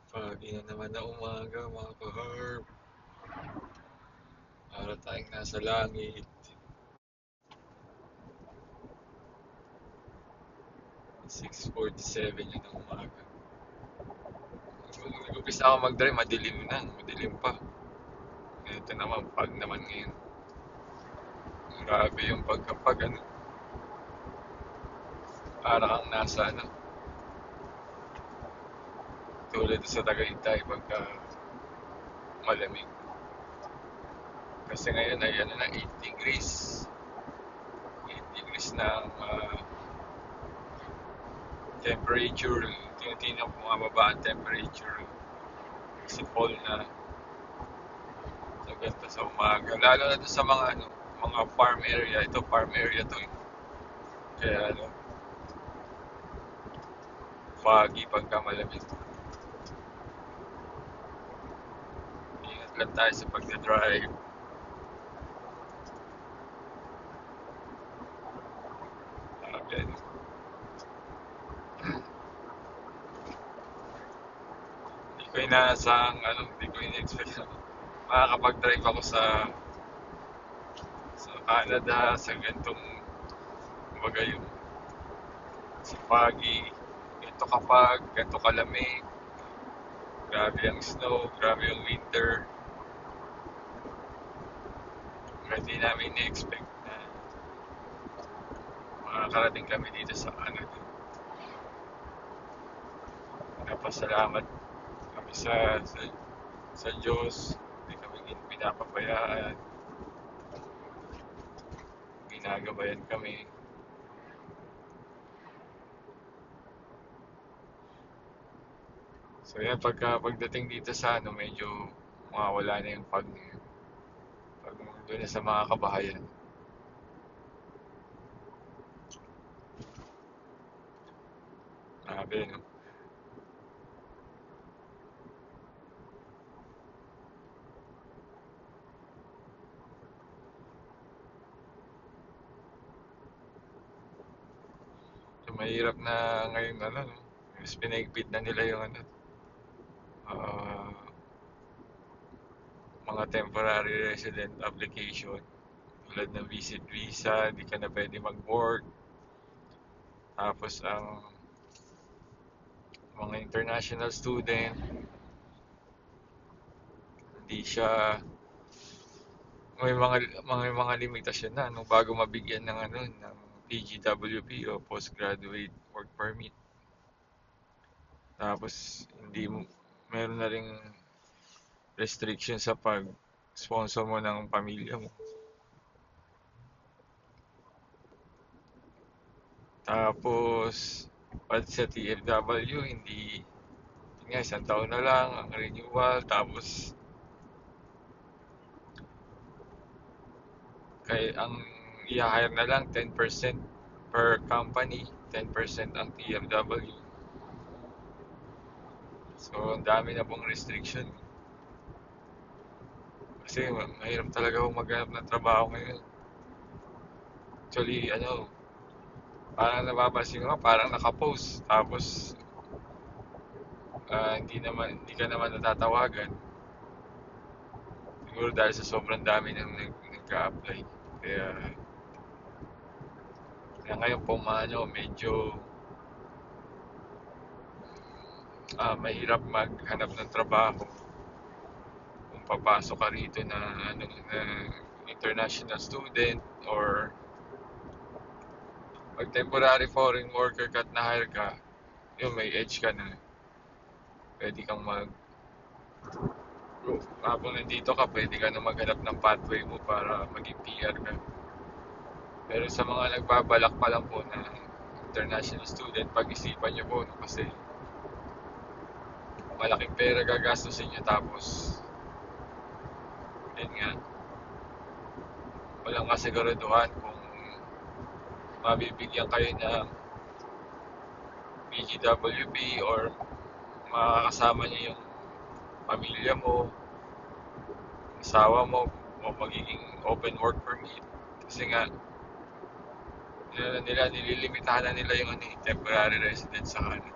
Foggy na naman na umaga mga ka-herb. Para tayong nasa langit. 6:47 yun ng umaga. Nung nag-umpisa ako mag-drive, madilim na. Madilim pa. Ito naman, fog naman ngayon. Grabe yung pagkapag ano. Para kang nasa ano. Tulad sa Tagaytay pagka malamig. Kasi ngayon ay ano na, 8 degrees. 8 degrees na ang temperature. Tinitingnan ko bumababa ang temperature. Kasi fall na. So, ganito sa umaga. Lalo na doon sa mga ano, mga farm area. Ito farm area to eh. Kaya ano, foggy pagka malamig. Ingat lang tayo sa pagdadrive. Okay. Hindi ko inaasang ano, hindi ko in-expect na makakapag-drive ako sa Canada, sa gantong kumbaga yung sa foggy, ganito kapag, ganito kalamig, grabe ang snow, grabe yung winter. Hindi namin na-expect na makakarating kami dito sa Canada. Napasalamat kami sa Diyos. Hindi kami pinapabayaan. Ginagabayan kami. So yan, pagdating dito sa ano, medyo mawawala na yung pag doon na sa mga kabahayan. Grabe, no? So, mahirap na ngayon, ano, no? Mas pinaigpit na nila yung ano, ah, mga temporary resident application. Tulad ng visit visa, di ka na pwede mag-work. Tapos ang mga international student, hindi siya may mga limitasyon na no bago mabigyan ng ano ng PGWP o postgraduate work permit. Tapos hindi mo meron na ring restriction sa pag-sponsor mo ng pamilya mo. Tapos pati sa TFW hindi yun nga isang taon na lang ang renewal tapos kay ang i-hire na lang 10% per company, 10% ang TFW. So, ang dami na pong restriction. Kasi mahirap talaga akong maghanap ng trabaho ngayon. Actually, ano, parang napapansin ko, parang nakapost. Tapos, hindi ka naman natatawagan. Siguro dahil sa sobrang dami nang nag-a-apply. Kaya, kaya ngayon po, medyo mahirap maghanap ng trabaho kung papasok ka rito na international student or pag temporary foreign worker ka at na-hire ka, yun may edge ka na. Pwede kang habang nandito ka, pwede ka na maghanap ng pathway mo para maging PR ka. Pero sa mga nagbabalak pa lang po na international student, pag-isipan nyo po no, kasi malaking pera gagastusin nyo tapos yun nga, walang kasiguraduhan kung mabibigyan kayo ng PGWP or makakasama niyo yung pamilya mo, asawa mo, o magiging open work permit. Kasi nga, nililimitahan na nila yung ano, temporary residence sa Canada.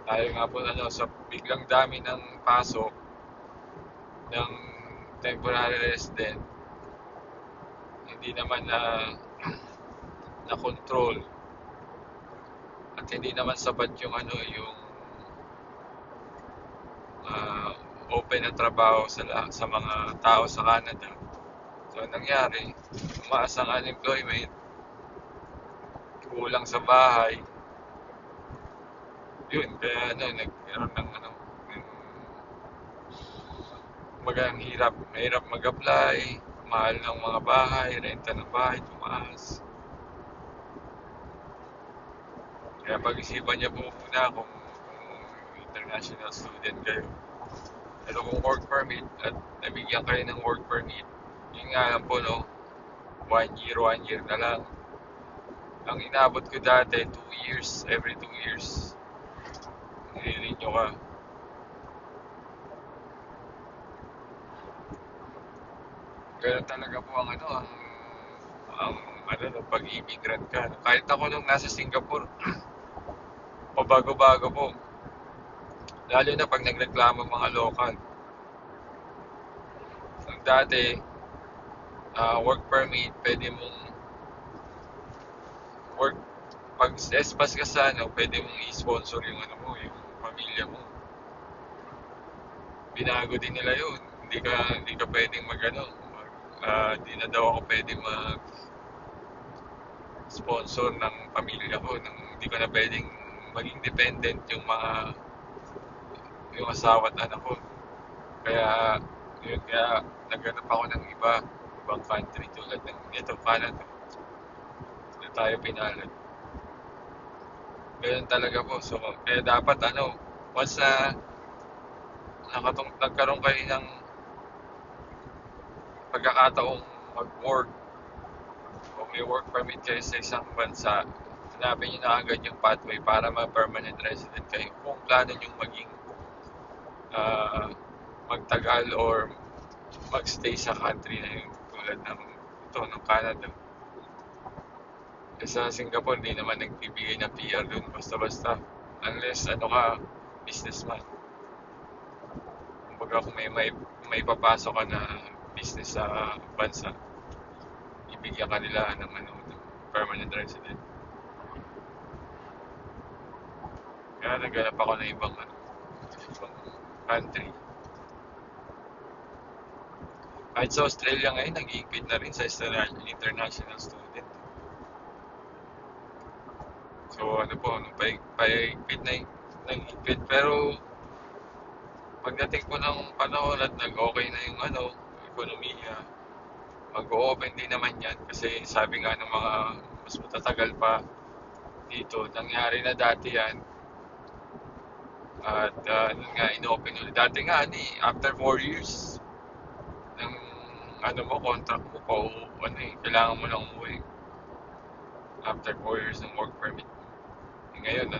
Tayo nga po sa biglang dami ng pasok ng temporary resident, hindi naman na control at hindi naman sapat yung ah, open na trabaho sa mga tao sa Canada. So nangyari, tumaas ang unemployment, kulang sa bahay, yun kaya nagkaroon ng magang mahirap mag-apply, mahal ng mga bahay, renta ng bahay tumaas. Kaya pag-isipan niyo po muna kung international student kayo. Pero kung work permit at nabigyan kayo ng work permit, yun nga lang po, no, 1 year na lang. Ang inabot ko dati, 2 years, every 2 years, nililinyo ka. Ganun talaga po ang pag-immigrant ka. Kahit ako nung nasa Singapore, pabago-bago po. Lalo na pag nagreklamo mga local. Nung dati, work permit, pwede mong work pag espas ka sa pwede mong i-sponsor yung yung pamilya mo. Binago din nila yun. Hindi ka pwedeng hindi na daw ako pwedeng mag-sponsor ng pamilya ko. Hindi ko na pwedeng maging dependent yung asawa at anak ko. Kaya naghanap ako ng ibang country tulad ng ito, Canada. Doon tayo pinalad. Ganyan talaga po. So, kaya dapat once na nagkaroon kayo ng pagkakataong mag-work o may work permit kayo sa isang bansa, hanapin nyo na agad yung pathway para ma-permanent resident kayo. Kung plano nyo uh, magtagal or magstay sa country na yun tulad ng Canada. Sa Singapore, hindi naman nagbibigay ng PR dun basta-basta. Unless businessman. Kumbaga kung may papasok ka na business sa bansa, ibigyan ka nila ng permanent resident. Kaya naghanap ako ng ibang country. Kahit sa Australia ngayon, nag-iigpit na rin sa international student. So paigpit na nag-igpit, pero pagdating po ng panahon at nag-okay na yung ekonomiya, mag-o-open din naman yan kasi sabi nga ng mga mas matatagal pa dito, nangyari na dati yan at in-open ulit. Dati nga after 4 years ng contract mo pa kailangan mo lang umuwi after 4 years ng work permit. Ngayon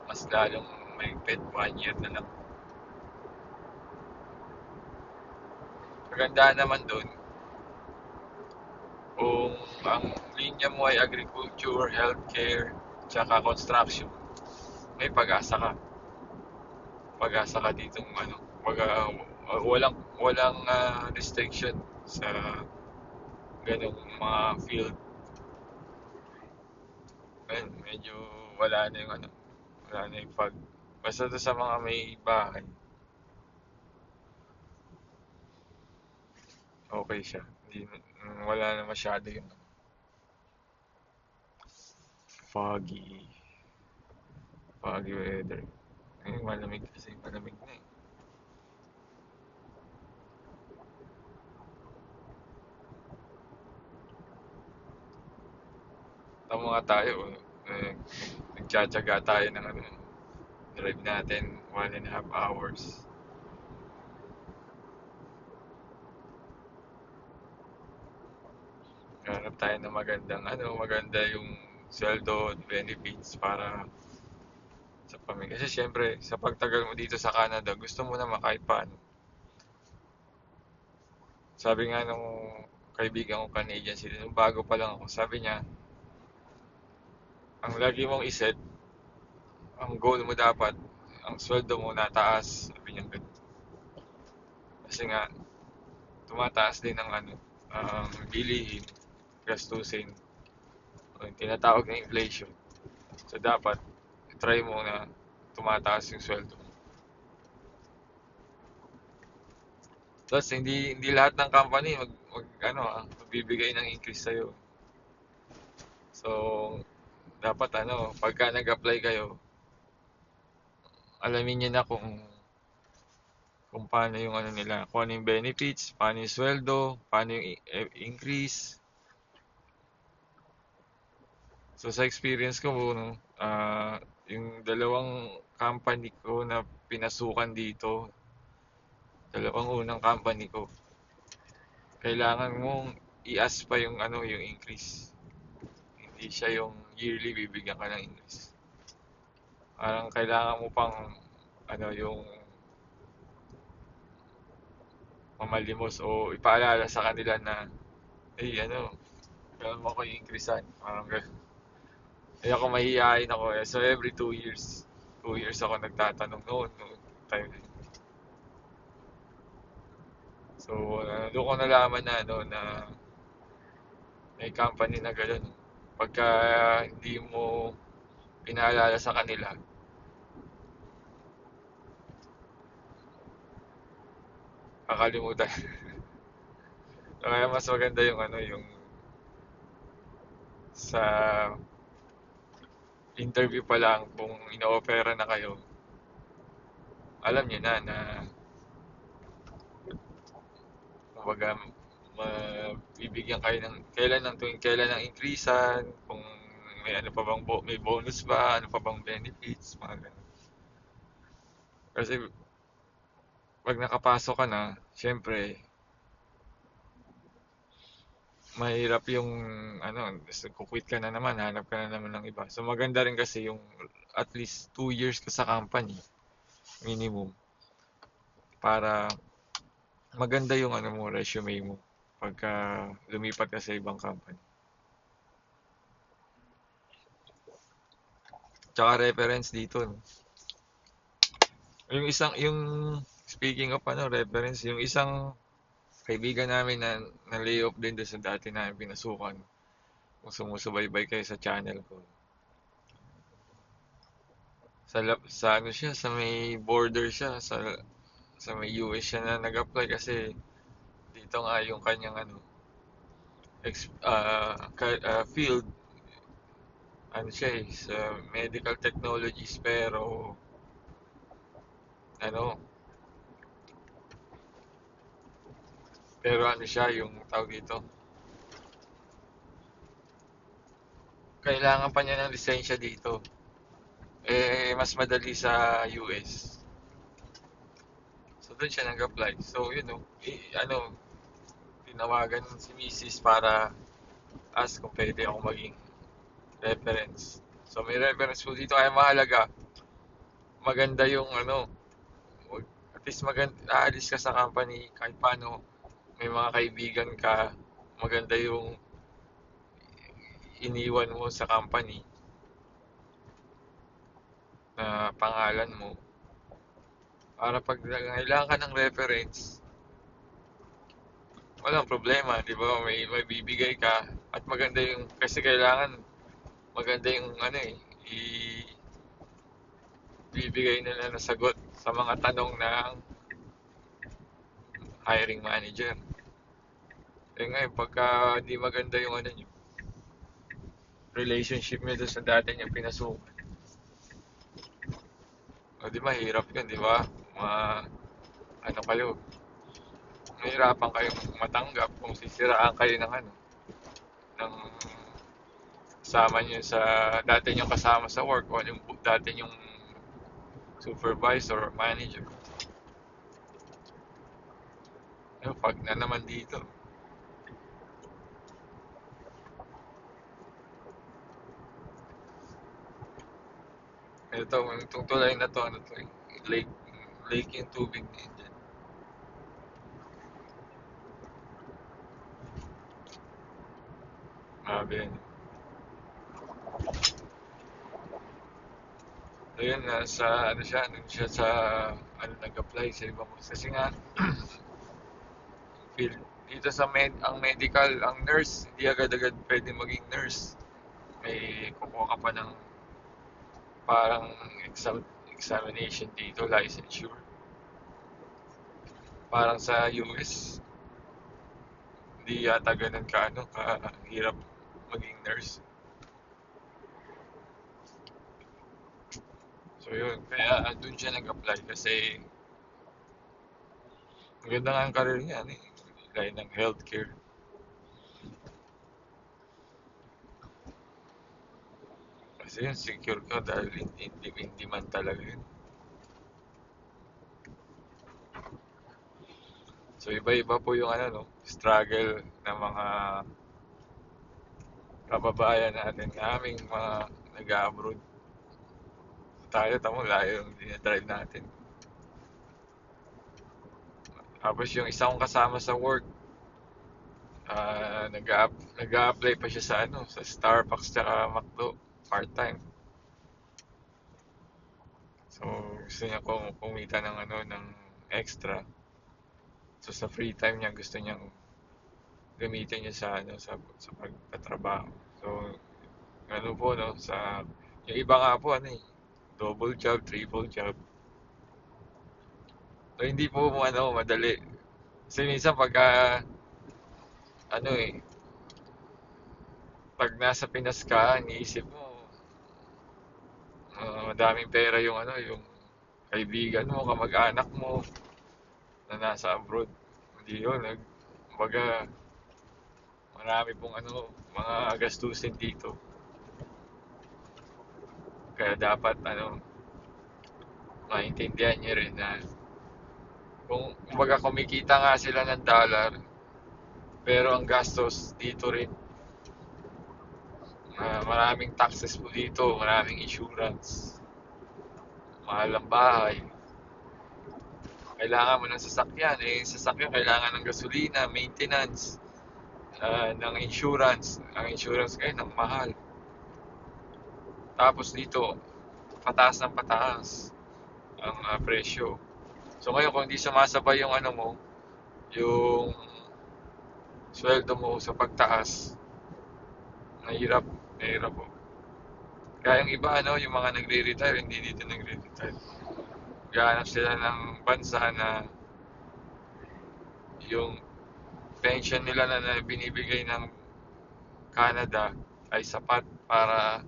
mas lalong mahigpit, 1 year na lang. Maganda naman doon kung ang linya mo ay agriculture, healthcare, tsaka construction, may pag-asa ka. Pag-asa ka ditong walang restriction sa ganung mga field. Ayun, medyo wala na yung fog. Basta doon sa mga may bahay, okay siya. Wala na masyado yung foggy weather. Malamig kasi, malamig na eh. Tama nga tayo, nagtsatsaga tayo ng drive natin, 1.5 hours. Hanap tayo ng maganda yung sweldo, benefits para sa pamilya. Kasi syempre, sa pagtagal mo dito sa Canada, gusto mo naman kahit paano. Sabi nga nung kaibigan ko Canadian sila, nung bago pa lang ako, sabi niya, ang lagi mong iset, ang goal mo dapat, ang sweldo mo nataas, sabi niya ganun. Kasi nga, tumataas din ang ang bilihin, gastusin, o yung tinatawag na inflation. So dapat, try mo na tumataas yung sweldo mo. Tapos hindi lahat ng company magbibigay ng increase sa'yo. So dapat pagka nag-apply kayo, alamin niyo na kung paano yung nila, kung ano yung benefits, paano yung sweldo, paano yung increase. So sa experience ko, no, yung dalawang company ko na pinasukan dito, dalawang unang company ko, kailangan mong i-ask pa yung increase. Hindi siya yung yearly bibigyan ka ng increase. Parang kailangan mo pang yung mamalimos o ipaalala sa kanila na, hey, kailangan mo ko i-increasean. Parang gano'n. Eh ako mahihayin ako eh. So every 2 years ako nagtatanong noon time na yun. So doon ko nalaman na na may company na gano'n. Pagka hindi mo pinaalala sa kanila, kakalimutan. Kaya mas maganda yung yung sa interview pa lang kung ino-offer na kayo, alam niyo na kumbaga mabibigyan kayo ng kailan ng increasean, kung may ano pa bang may bonus ba, ano pa bang benefits, mga ganun. Kasi pag nakapasok ka na, syempre mahirap yung kukwit ka na naman, hanap ka na naman ng iba. So maganda rin kasi yung at least 2 years ka sa company, minimum, para maganda yung mo, resume mo pagka lumipat ka sa ibang company. Tsaka reference dito, no? Yung speaking of reference, yung isang kaibigan namin na layoff din doon sa dati namin pinasukan. Kung sumusubaybay kayo sa channel ko. Sa siya, sa may border siya, sa may US siya na nag-apply kasi dito nga yung kanyang field, siya sa medical technologies, pero ano pero siya yung tawag dito, kailangan pa niya ng lisensya dito, mas madali sa US. So doon siya nag-apply. So yun know, tinawagan si Mrs. para ask kung pwede ako maging reference. So may reference po dito, kaya mahalaga, maganda yung at least aalis ka sa company kahit paano, may mga kaibigan ka, maganda yung iniwan mo sa company na pangalan mo, para pag kailangan ka ng reference, walang problema, di ba? May bibigay ka, at maganda yung, kasi kailangan maganda yung bibigay nila na sagot sa mga tanong ng hiring manager. Ngayon, pagka di maganda yung nyo, relationship nyo doon sa dati nyo pinasukan, o di mahirap yun, di ba? Ma, kayo, mahirapan kayong matanggap kung sisiraan kayo ng kasama nyo sa dati nyo kasama sa work, o yung dati nyong supervisor or manager. Pag na naman dito, ito, itong tulay na to, lake, lake yung tubig din dyan. Grabe yan. Ayun, nasa ano siya, siya sa ano nag-apply sa ibang kasi nga field dito sa ang medical, ang nurse, hindi agad-agad pwede maging nurse. May kukuha ka pa ng parang examination dito, licensure. Parang sa US, hindi yata ganun ka ano, kahirap maging nurse. So yun, kaya doon siya nag-apply kasi maganda nga ang career niya, ano eh, gaya ng healthcare. Kasi yun, secure ka dahil hindi man talaga yun. So iba-iba po yung ano, no, struggle ng mga kababayan natin, naming mga nag-abroad. Tayo, tamo, layo yung dinadrive natin. Tapos yung isa kong kasama sa work, nag-a-apply pa siya sa ano, sa Starbucks tsaka McDo, part-time. So, gusto niya kumita ng ano, ng extra. So, sa free time niya, gusto niyang gamitin niya sa ano, sa pagtatrabaho. So, ano po, no, yung iba nga po, ano eh, double job, triple job. So, hindi po mo, ano, madali. Kasi minsan pagka, ano eh, pag nasa Pinas ka, iniisip mo, madaming pera yung ano, yung kaibigan mo, kamag-anak mo na nasa abroad. Hindi yun, kumbaga, marami pong ano, mga gastusin dito. Kaya dapat ano, maintindihan niyo rin na kung kumbaga kumikita nga sila ng dollar, pero ang gastos dito rin. Maraming taxes po dito, maraming insurance, mahal ang bahay. Kailangan mo ng sasakyan, eh, sasakyan kailangan ng gasolina, maintenance, ng insurance. Ang insurance ngayon, ang mahal. Tapos dito, pataas ng pataas ang presyo. So ngayon kung hindi sumasabay yung ano mo, yung sweldo mo sa pagtaas, nahirap, nahirap po. Kaya yung iba ano, yung mga nagre-retire, hindi dito nagre-retire. Gahanap sila ng bansa na yung pension nila na binibigay ng Canada ay sapat para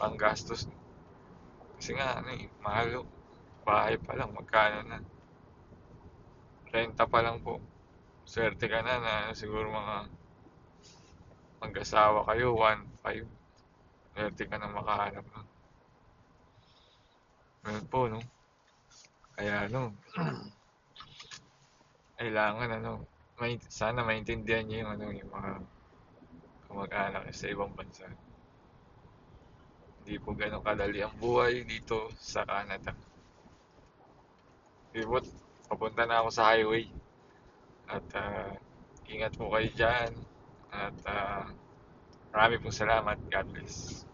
panggastos. Kasi nga, ano eh, mahal yung bahay pa lang, magkano na. Renta pa lang po. Swerte ka na siguro mga mag-asawa kayo, 1.5. Swerte ka na makahanap nun. Ganun po, no? Kaya, ano, kailangan, ano, sana maintindihan niyo yung, ano, yung mga kamag-anak sa ibang bansa. Hindi po ganun kadali ang buhay dito sa Canada. Di po, papunta na ako sa highway. At ingat po kayo dyan. At marami pong salamat. God bless.